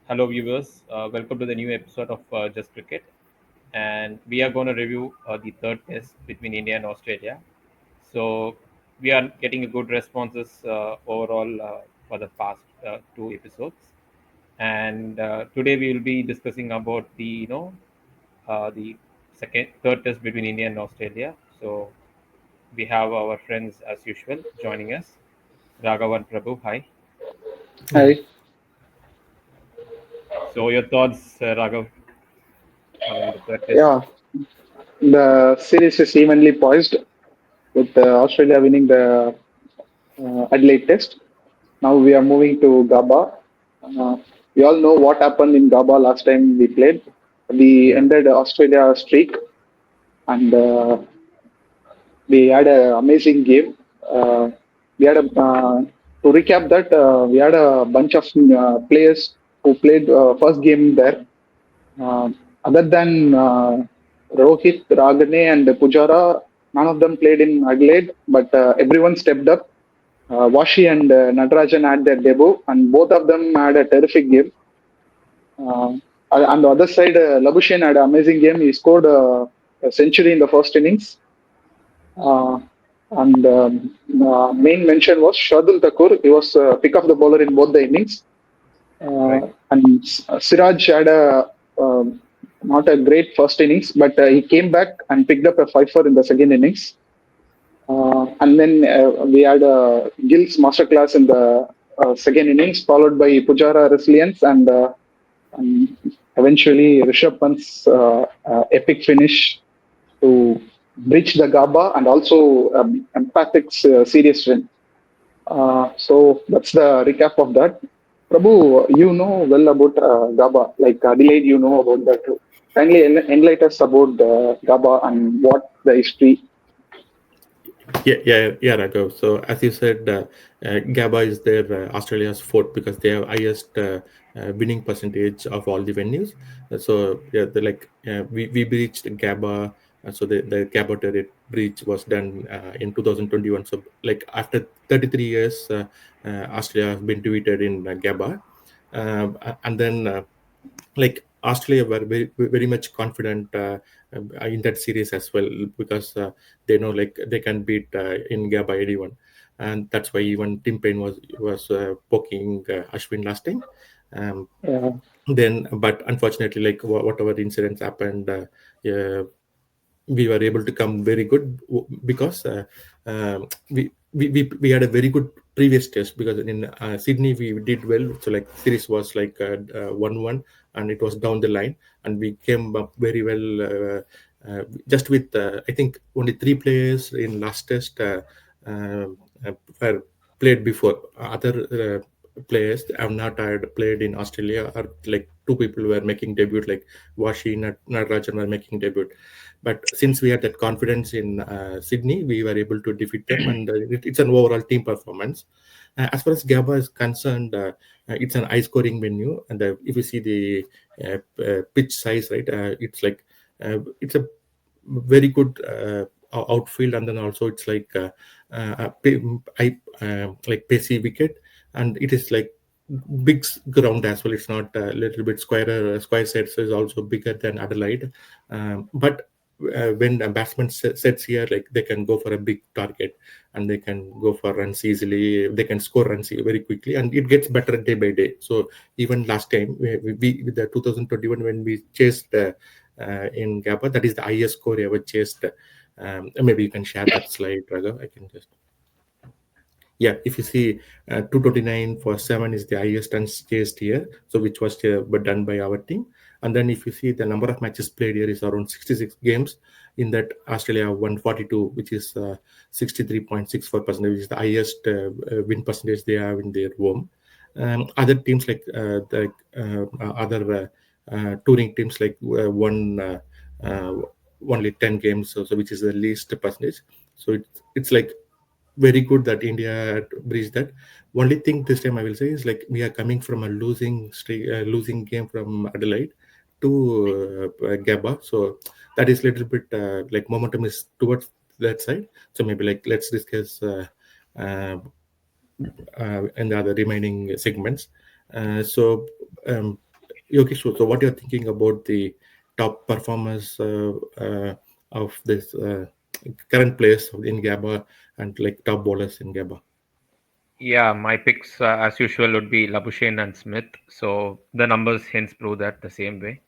Hello, viewers. Welcome to the new episode of Just Cricket. And we are going to review the third test between India and Australia. So, we are getting a good responses overall for the past two episodes. And today we will be discussing about the third test between India and Australia. So, we have our friends as usual joining us. Raghav and Prabhu, hi. Hi. So, your thoughts, Raghav, on the third test? Yeah, the series is evenly poised with Australia winning the Adelaide Test. Now we are moving to Gabba. Uh, we all know what happened in Gabba last time we played. We Yeah, ended Australia streak and we had an amazing game. We had a to recap that we had a bunch of players who played first game there. Other than Rohit, Ragane, and Pujara, none of them played in Adelaide, but everyone stepped up. Washi and Natarajan had their debut, and both of them had a terrific game. Uh, on the other side, Labuschagne had an amazing game. He scored a century in the first innings. Uh, and main mention was Shardul Thakur. He was pick of the bowler in both the innings. right. And Siraj had a not a great first innings, but he came back and picked up a fifer in the second innings. And then we had Gill's masterclass in the second innings, followed by Pujara resilience and eventually Rishabh Pant's epic finish to bridge the Gabba and also Empathic's serious win. So that's the recap of that. Prabhu, you know well about GABA, like Adelaide, you know about that too. Kindly enlighten us about GABA and what the history. Yeah, Raghav. So as you said, Gabba is their Australia's fourth because they have highest winning percentage of all the venues. So yeah, we breached Gabba. So the Gabba turret breach was done in 2021. So like after 33 years, Australia has been defeated in Gabba, and then like Australia were very much confident in that series as well because they know like they can beat in Gabba anyone, and that's why even Tim Payne was poking Ashwin last time. Um, Uh, then, but unfortunately, like whatever incidents happened, we were able to come very good because we had a very good previous test because in Sydney we did well, so like series was like 1-1 and it was down the line and we came up very well just with I think only three players in last test uh, were played before other players have not had played in Australia, or like two people were making debut, like Washi and Natarajan were making debut. But since we had that confidence in Sydney, we were able to defeat them, and it's an overall team performance. As far as Gabba is concerned, it's an high-scoring venue, and if you see the pitch size, right, it's a very good outfield, and then also it's like like pacey wicket, and it is like big ground as well. It's not a little bit square. Square sets is also bigger than Adelaide, but when a batsman sets here, like they can go for a big target and they can go for runs easily. They can score runs very quickly, and it gets better day by day. So even last time, we with the 2021 when we chased in Gabba, that is the highest score ever chased. Maybe you can share that slide, Raghav. I can just yeah, if you see 229 for 7 is the highest runs chased here, so which was but done by our team. And then if you see the number of matches played here is around 66 games. In that, Australia won 42, which is 63.64%, which is the highest win percentage they have in their home. Other teams like the other touring teams like won uh, only 10 games, so which is the least percentage. So it's like very good that India had breached that. Only thing this time I will say is like we are coming from a losing streak, losing game from Adelaide to Gabba, so that is little bit like momentum is towards that side. So maybe like let's discuss uh, in the other remaining segments. So. Okay, so what you're thinking about the top performers of this current players in Gabba and like top bowlers in Gabba? Yeah, my picks, as usual, would be Labuschagne and Smith. So the numbers hence prove that the same way.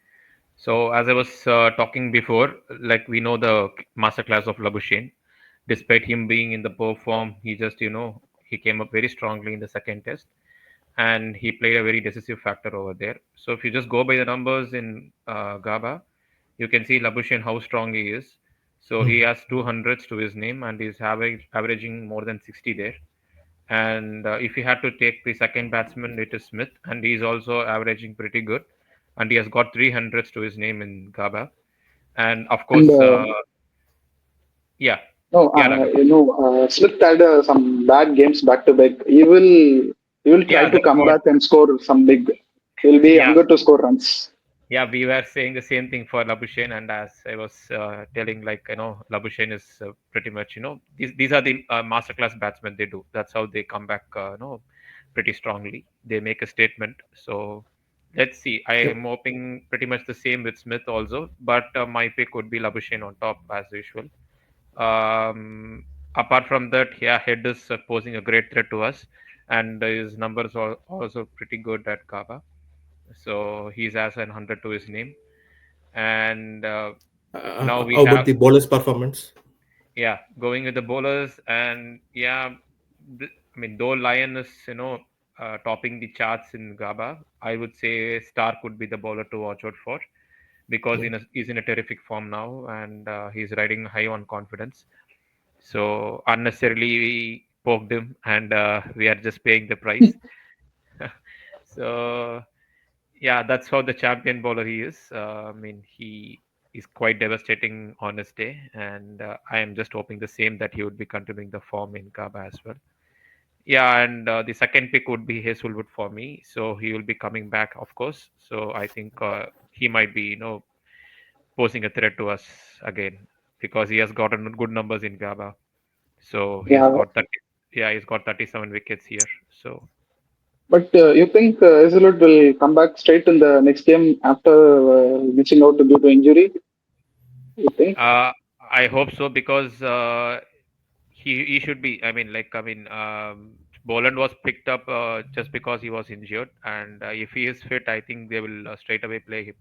So as I was talking before, like we know the masterclass of Labuschagne. Despite him being in the poor form, he just he came up very strongly in the second test, and he played a very decisive factor over there. So if you just go by the numbers in Gaba, you can see Labuschagne how strong he is. So he Mm. has 200s to his name, and he's averaging more than 60 there. And if you had to take the second batsman, it is Smith, and he's also averaging pretty good, and he has got 300s to his name in Gaba. And of And course, yeah, no, yeah, Raghav. Smith had some bad games back to back. He will try Yeah, to that's come what. back and score some big. He'll be Yeah, eager to score runs. yeah, we were saying the same thing for Labuschagne, and as I was telling, like Labuschagne is pretty much these are the masterclass batsmen. They do. That's how they come back. Pretty strongly. They make a statement. So let's see. I Yep. am hoping pretty much the same with Smith also, but my pick would be Labuschagne on top as usual. Apart from that, yeah, Head is posing a great threat to us, and his numbers are also pretty good at Kaba. So he's has an 100 to his name, and now we How about have, the bowlers' performance? yeah, going with the bowlers. And yeah, I mean, though Lion is topping the charts in Gaba, I would say Stark would be the bowler to watch out for, because Yeah. he's in a terrific form now, and he's riding high on confidence. So unnecessarily we poked him, and we are just paying the price. So yeah, that's how the champion bowler he is. I mean, he is quite devastating on his day, and I am just hoping the same, that he would be continuing the form in Gaba as well. Yeah, and the second pick would be Hazelwood for me. So he will be coming back, of course. So I think he might be, posing a threat to us again, because he has gotten good numbers in Gaba. So he's Yeah, got 30, yeah, he's got 37 wickets here. So but you think Isolde will come back straight in the next game after missing out due to injury? You think? uh, I hope so, because he should be. I mean, Boland was picked up just because he was injured, and if he is fit, I think they will straight away play him,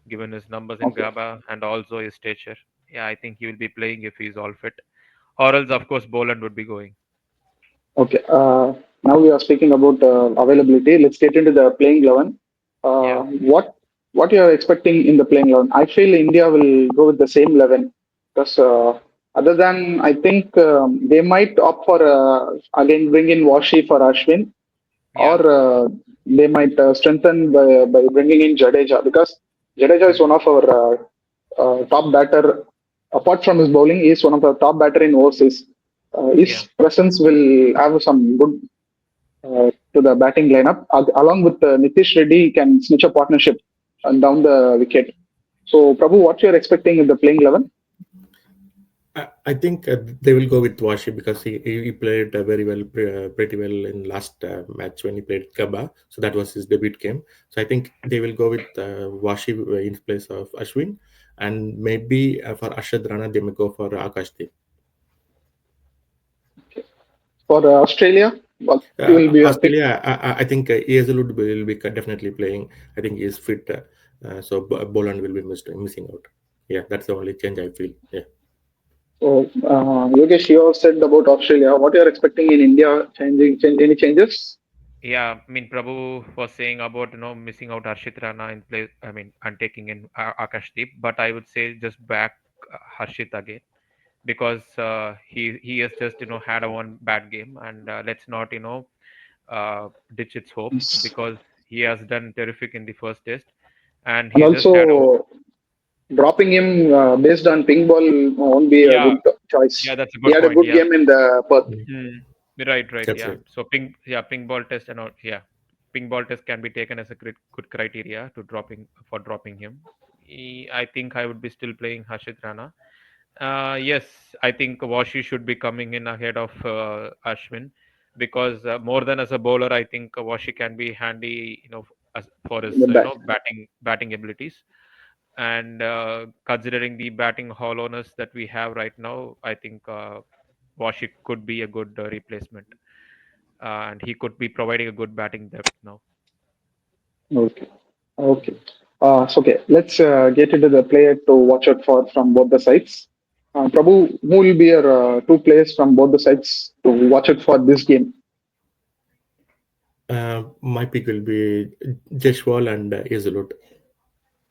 given his numbers in Okay. Gaba and also his stature. Yeah, I think he will be playing if he's all fit, or else of course Boland would be going. Okay. Now we are speaking about availability. Let's get into the playing 11. Yeah, What you are expecting in the playing 11? I feel India will go with the same 11 because other than I think they might opt for again bring in Washi for Ashwin, or yeah, they might strengthen by bringing in Jadeja because Jadeja is mm, one of our top batter. Apart from his bowling, he is one of the top batter in overseas. yeah, His presence will have some good to the batting lineup. Along with Nitish Reddy, he can snitch a partnership down the wicket. So, Prabhu, what you're expecting in the playing 11? I think they will go with Washi because he played very well, pretty well in last match when he played Gabba. So that was his debut game. So I think they will go with Washi in place of Ashwin, and maybe for Ashad Rana they may go for Akashdeep. For Australia, what will be your pick? Australia, I think Hazelwood will be definitely playing. I think he is fit, so Boland will be missing out. Yeah, that's the only change I feel. Yeah. So, Yogesh, you have said about Australia. What you're expecting in India? Any changes? yeah. I mean, Prabhu was saying about missing out Harshit Rana in place. I mean, and taking in Akashdeep, but I would say just back Harshit again, because he has just had a one bad game, and let's not ditch its hope, Yes. because he has done terrific in the first test, and And he just had a, also, dropping him based on ping ball won't be a yeah, good choice. yeah, that's a He good had a point. good Yeah. game in the Perth. Mm. Mm. Right, right, That's yeah. right. So ping ball test and all, yeah, ping ball test can be taken as a good criteria to dropping him. I think I would be still playing Hashit Rana. Yes, I think Washi should be coming in ahead of Ashwin, because more than as a bowler, I think Washi can be handy, for his The back. batting abilities. And considering the batting hollowness that we have right now, I think Washik could be a good replacement, and he could be providing a good batting depth now. Okay. Okay. So okay, let's get into the player to watch out for from both the sides. Prabhu, who will be your two players from both the sides to watch out for this game? My pick will be Jeshwal and Yezulut.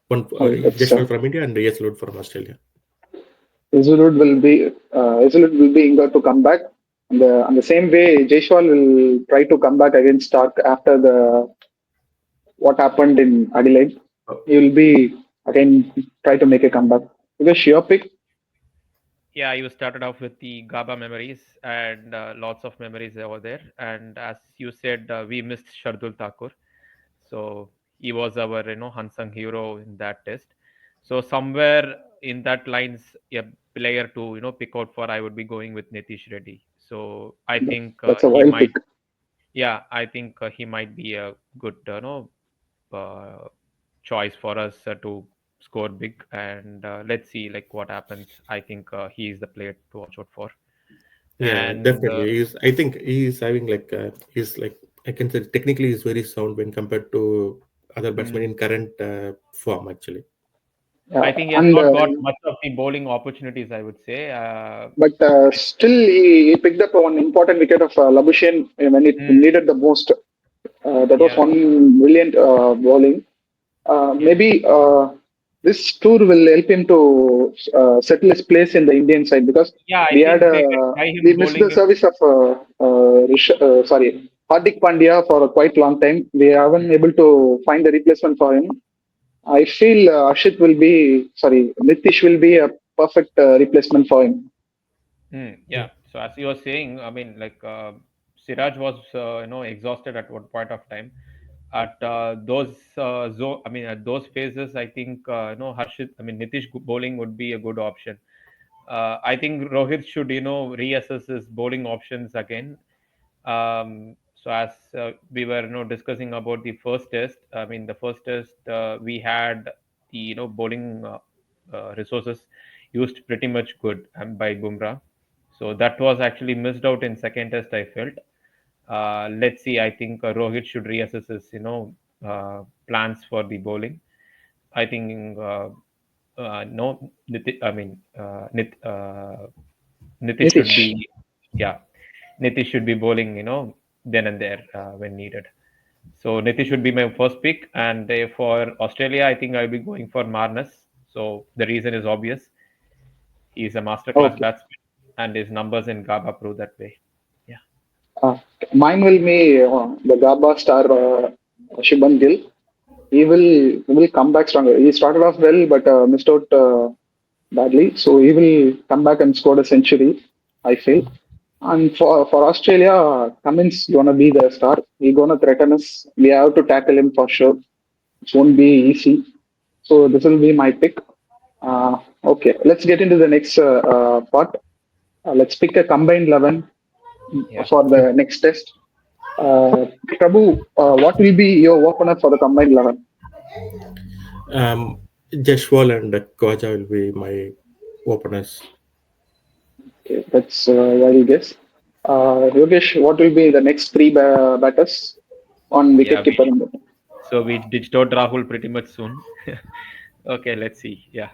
One Oh, that's Jeshwal from India and Yezulut from Australia. Isolde will be eager to come back. And the same way, Jaiswal will try to come back against Stark after the what happened in Adelaide. He will be again try to make a comeback. Because your pick, Yeah, you started off with the Gabba memories, and lots of memories over there. And as you said, we missed Shardul Thakur, so he was our unsung hero in that test. So somewhere in that lines, a player to pick out for, I would be going with Nitish Reddy. So I think that's a he wild pick. might, yeah, I think he might be a good uh, choice for us to score big. And let's see like what happens. I think he is the player to watch out for. Yeah, And definitely. I think he's having he's like I can say technically he's very sound when compared to other batsmen mm, in current form actually. I think he has And not got much of the bowling opportunities, I would say. but still, he picked up one important wicket of Labuschagne when it Mm, needed the most. That was yeah, one brilliant bowling. yeah, Maybe this tour will help him to settle his place in the Indian side because yeah. I we had think they can try we him missed the bowling. service of Hardik Pandya for a quite long time. We haven't able to find a replacement for him. I feel Nitish will be a perfect replacement for him. Yeah. Yeah. So as you were saying, I mean, like Siraj was exhausted at one point of time. At I mean, at those phases, I think Harshit, I mean, Nitish bowling would be a good option. I think Rohit should reassess his bowling options again. So as we were discussing about the first test, I mean the first test we had the bowling resources used pretty much good by Bumrah. So that was actually missed out in second test, I felt. Let's see. I think Rohit should reassess his plans for the bowling. I think no, I mean Nitish should Nitish. be, yeah, Nitish should be bowling, then and there when needed. So Nitish should be my first pick, and for Australia, I think I'll be going for Marnus. So the reason is obvious. He's a masterclass Okay. batsman, and his numbers in Gabba prove that way. Yeah. Uh, Mine will be the Gabba star Shubman Gill. He will come back stronger. He started off well, but missed out badly. So he will come back and score a century, I feel. And for Australia, Cummins gonna be the star. He gonna threaten us. We have to tackle him for sure. It won't be easy. So this will be my pick. Okay, let's get into the next part. Let's pick a combined 11 Yeah. for the next test. Prabhu, what will be your opener for the combined 11? Um, Jeshwal and Kawaja will be my openers. Okay, that's what you guess. Yogesh, what will be the next three batters on Yeah. wicket keeper? We ditched out Rahul pretty much soon. Okay, let's see. Yeah.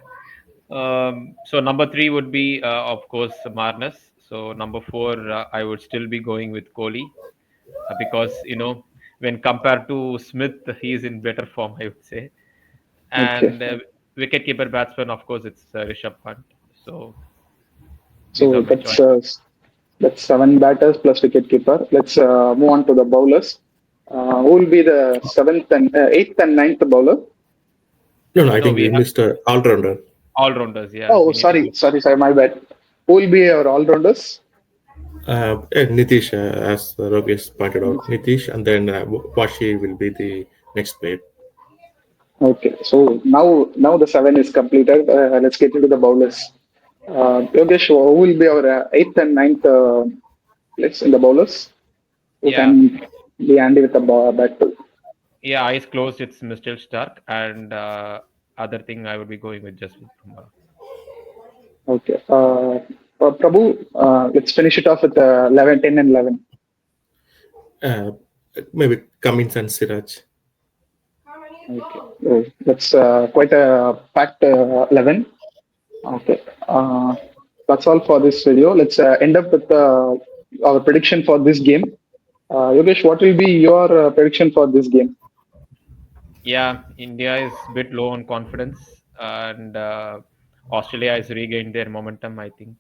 So number three would be, of course, Marnus. So number four, I would still be going with Kohli because when compared to Smith, he's in better form, I would say. Okay, And wicket-keeper batsman, of course, it's Rishabh Pant. So these are so my choices. that's seven batters plus wicket keeper. Let's move on to the bowlers. Who will be the seventh and eighth and ninth bowler? No, no, I No, think we we have missed all rounder. all-rounders. Yeah, Oh, we need to do. sorry, my bad. Who will be our all-rounders? Nitish, as Rogesh pointed out, Nitish, and then Washi will be the next player. Okay, so now the seven is completed. Let's get into the bowlers. Yogesh, who will be our eighth and ninth place in the bowlers? Who Yeah. can be handy with the bat too? Yeah, eyes closed. It's Mr. Stark, and other thing I would be going with just with Bumrah. Okay. Prabhu, let's finish it off with 11, 10, and 11. Uh, Maybe Cummins and Siraj. Okay. That's quite a packed 11. Okay. That's all for this video. Let's end up with our prediction for this game. Yogesh, what will be your prediction for this game? Yeah, India is a bit low on confidence, and Australia has regained their momentum, I think.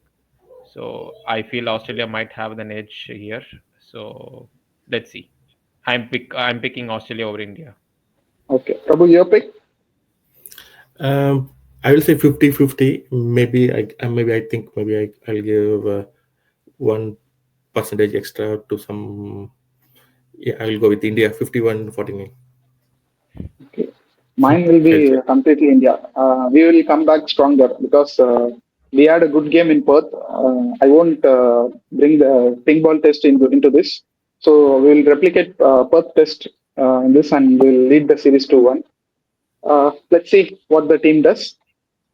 So I feel Australia might have an edge here. So let's see. I'm picking Australia over India. Okay. Prabhu, your pick? I will say 50-50. Maybe I think maybe I'll give 1% extra to some. Yeah, I will go with India 51-49. Okay. Mine will be I'll say. completely India. We will come back stronger because we had a good game in Perth. I won't bring the ping ball test into this. So we will replicate Perth test in this and we'll lead the series to one. Let's see what the team does.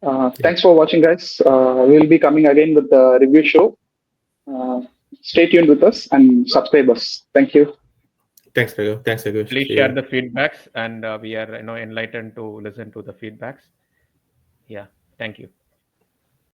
Yeah. Thanks for watching, guys. We'll be coming again with the review show. Uh, Stay tuned with us and subscribe us. Thank you. Thanks, Raghav. Thanks, Raghav. Please See share you. the feedbacks, and we are enlightened to listen to the feedbacks. Yeah, thank you.